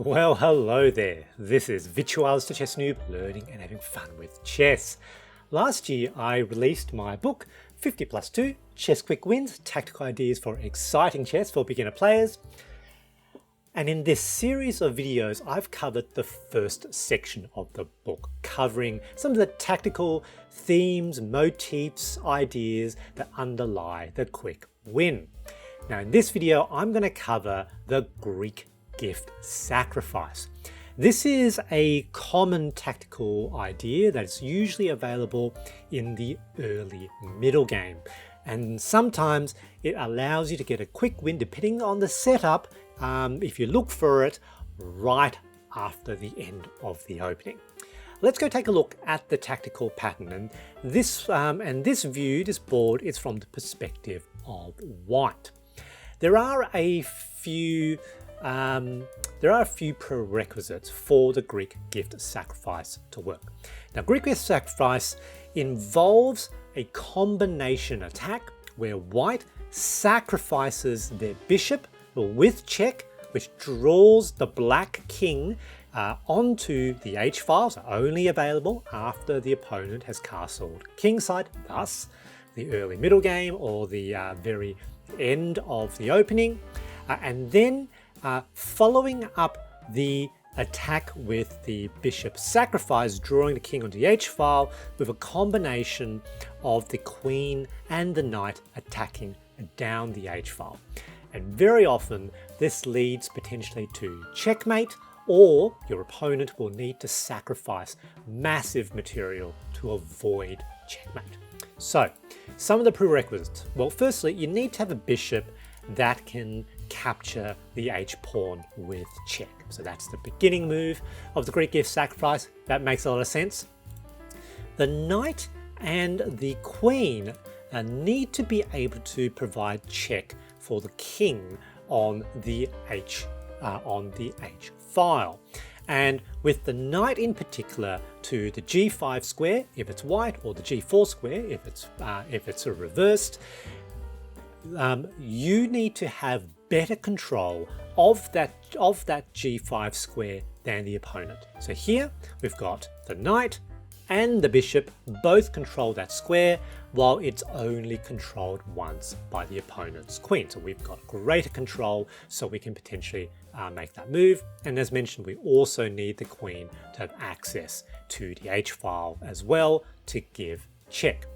Well, hello there. This is Virtuals to Chess Noob, learning and having fun with chess. Last year, I released my book, 50+2 Chess Quick Wins, Tactical Ideas for Exciting Chess for Beginner Players. And in this series of videos, I've covered the first section of the book, covering some of the tactical themes, motifs, ideas that underlie the quick win. Now, in this video, I'm going to cover the Greek gift sacrifice. This is a common tactical idea that's usually available in the early middle game, and sometimes it allows you to get a quick win depending on the setup if you look for it right after the end of the opening. Let's go take a look at the tactical pattern, and this board is from the perspective of white. There are a few prerequisites for the Greek gift sacrifice to work. Now, Greek gift sacrifice involves a combination attack where white sacrifices their bishop with check, which draws the black king onto the h file, so only available after the opponent has castled kingside, thus the early middle game or the very end of the opening, and then following up the attack with the bishop sacrifice, drawing the king onto the h file with a combination of the queen and the knight attacking down the h file. And very often this leads potentially to checkmate, or your opponent will need to sacrifice massive material to avoid checkmate. So, some of the prerequisites. Well, firstly, you need to have a bishop that can capture the h-pawn with check. So that's the beginning move of the Greek gift sacrifice. That makes a lot of sense. The knight and the queen need to be able to provide check for the king on the h file. And with the knight in particular to the g5 square if it's white, or the g4 square if it's reversed, you need to have better control of that g5 square than the opponent. So here we've got the knight and the bishop both control that square, while it's only controlled once by the opponent's queen. So we've got greater control, so we can potentially make that move. And as mentioned, we also need the queen to have access to the h file as well to give check.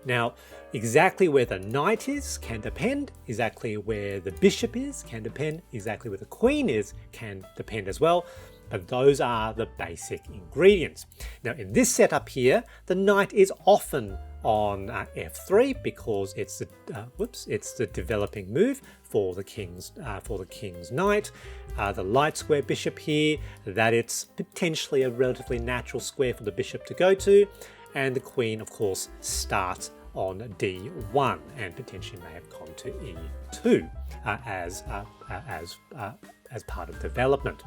Now, exactly where the knight is can depend, exactly where the bishop is can depend, exactly where the queen is can depend as well, but those are the basic ingredients. Now, in this setup here, the knight is often on f3 because it's the developing move for the king's knight. The light square bishop here, that it's potentially a relatively natural square for the bishop to go to, and the queen, of course, starts on d1 and potentially may have gone to e2 as part of development.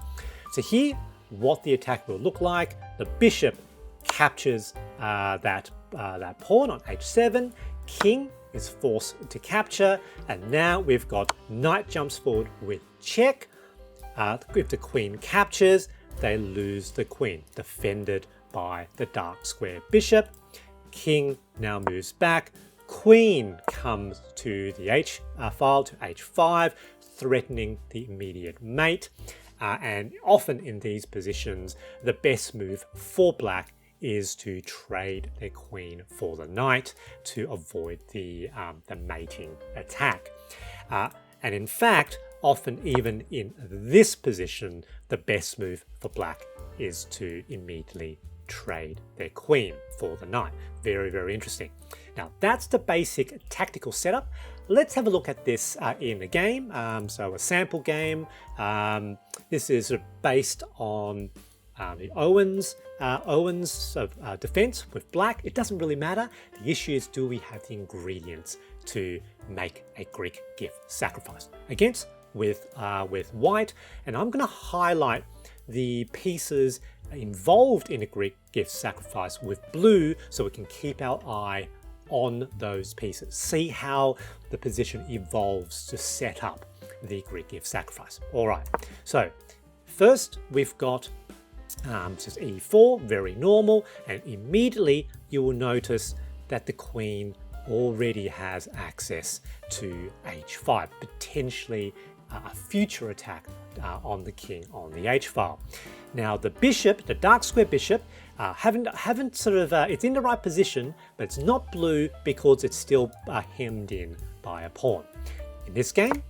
So here, what the attack will look like: the bishop captures that pawn on h7, king is forced to capture, and now we've got knight jumps forward with check. If the queen captures, they lose the queen, defended by the dark square bishop. King now moves back, queen comes to the h file, to h5, threatening the immediate mate. And often in these positions, the best move for black is to trade their queen for the knight to avoid the mating attack. And in fact, often even in this position, the best move for black is to immediately trade their queen for the knight. Very, very interesting. Now, that's the basic tactical setup. Let's have a look at this in a game. So a sample game. This is based on the Owens defense with black. It doesn't really matter. The issue is, do we have the ingredients to make a Greek gift sacrifice against with white? And I'm going to highlight the pieces involved in a Greek gift sacrifice with blue, so we can keep our eye on those pieces. See how the position evolves to set up the Greek gift sacrifice. All right, so First, we've got just e4, very normal, and immediately you will notice that the queen already has access to h5, potentially a future attack on the king on the h file. Now the bishop, the dark square bishop, haven't sort of, it's in the right position, but it's not blue because it's still hemmed in by a pawn. In this game,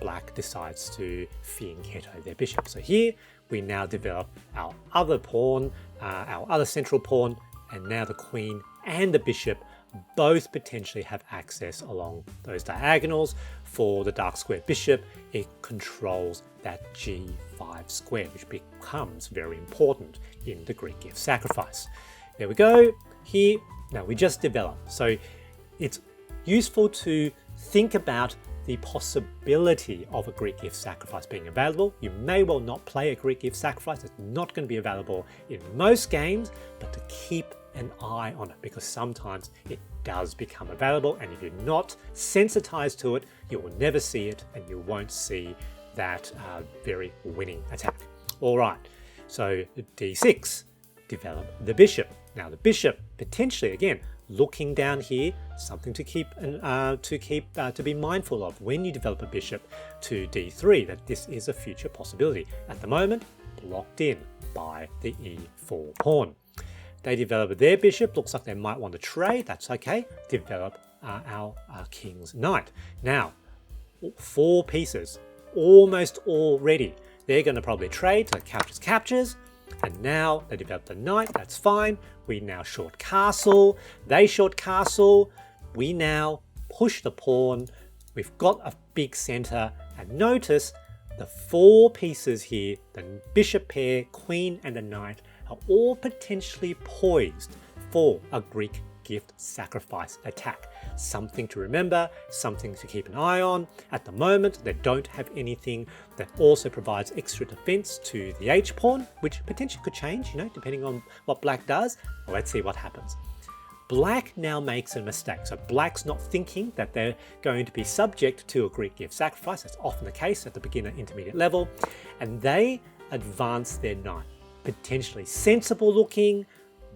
black decides to fianchetto their bishop. So here we now develop our other pawn, our other central pawn, and now the queen and the bishop both potentially have access along those diagonals. For the dark square bishop, it controls that g5 square, which becomes very important in the Greek gift sacrifice. There we go. Here, now we just developed. So it's useful to think about the possibility of a Greek gift sacrifice being available. You may well not play a Greek gift sacrifice. It's not going to be available in most games, but to keep an eye on it, because sometimes it does become available, and if you're not sensitized to it, you will never see it, and you won't see that very winning attack. All right, so d6, develop the bishop. Now the bishop potentially, again, looking down here, something to keep to be mindful of when you develop a bishop to d3, that this is a future possibility. At the moment, blocked in by the e4 pawn. They develop their bishop. Looks like they might want to trade. That's okay. Develop our king's knight. Now, 4 pieces, almost all ready. They're going to probably trade, so captures. And now they develop the knight. That's fine. We now short castle. They short castle. We now push the pawn. We've got a big center. And notice the 4 pieces here, the bishop pair, queen, and the knight, are all potentially poised for a Greek gift sacrifice attack. Something to remember, something to keep an eye on. At the moment, they don't have anything that also provides extra defense to the h-pawn, which potentially could change, depending on what black does. Well, let's see what happens. Black now makes a mistake. So black's not thinking that they're going to be subject to a Greek gift sacrifice. That's often the case at the beginner intermediate level. And they advance their knight. Potentially sensible looking,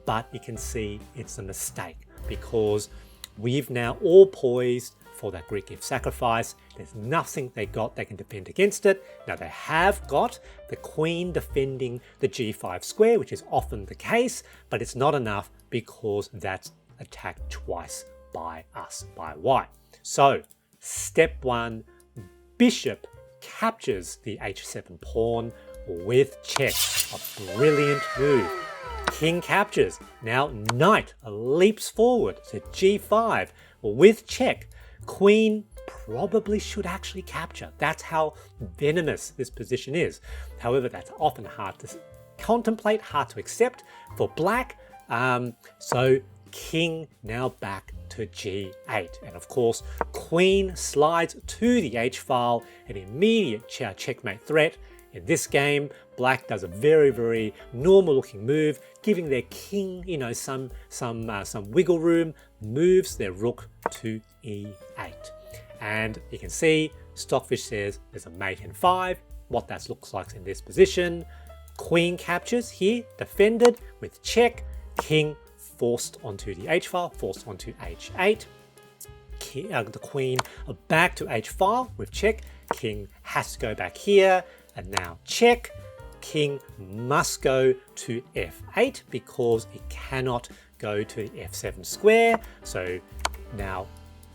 but you can see it's a mistake because we've now all poised for that Greek gift sacrifice. There's nothing they got that can defend against it. Now they have got the queen defending the g5 square, which is often the case, but it's not enough because that's attacked twice by us, by white. So step 1, bishop captures the h7 pawn with check. A brilliant move. King captures. Now knight leaps forward to g5 with check. Queen probably should actually capture. That's how venomous this position is. However, that's often hard to contemplate, hard to accept for black. So king now back to g8. And of course, queen slides to the h file, an immediate checkmate threat. In this game, black does a very, very normal looking move, giving their king, some wiggle room, moves their rook to e8. And you can see Stockfish says there's a mate in 5, what that looks like in this position. Queen captures here, defended with check, king forced onto the h file, forced onto h8. The queen back to h file with check, king has to go back here. And now check, king must go to f8 because it cannot go to the f7 square. So now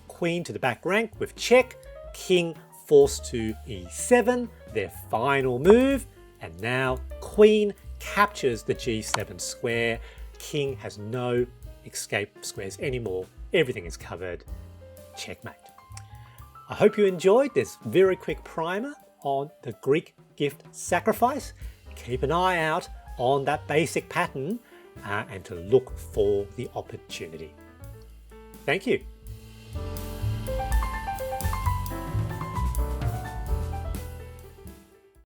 queen to the back rank with check, king forced to e7, their final move. And now queen captures the g7 square. King has no escape squares anymore. Everything is covered. Checkmate. I hope you enjoyed this very quick primer on the Greek gift sacrifice. Keep an eye out on that basic pattern and to look for the opportunity. Thank you.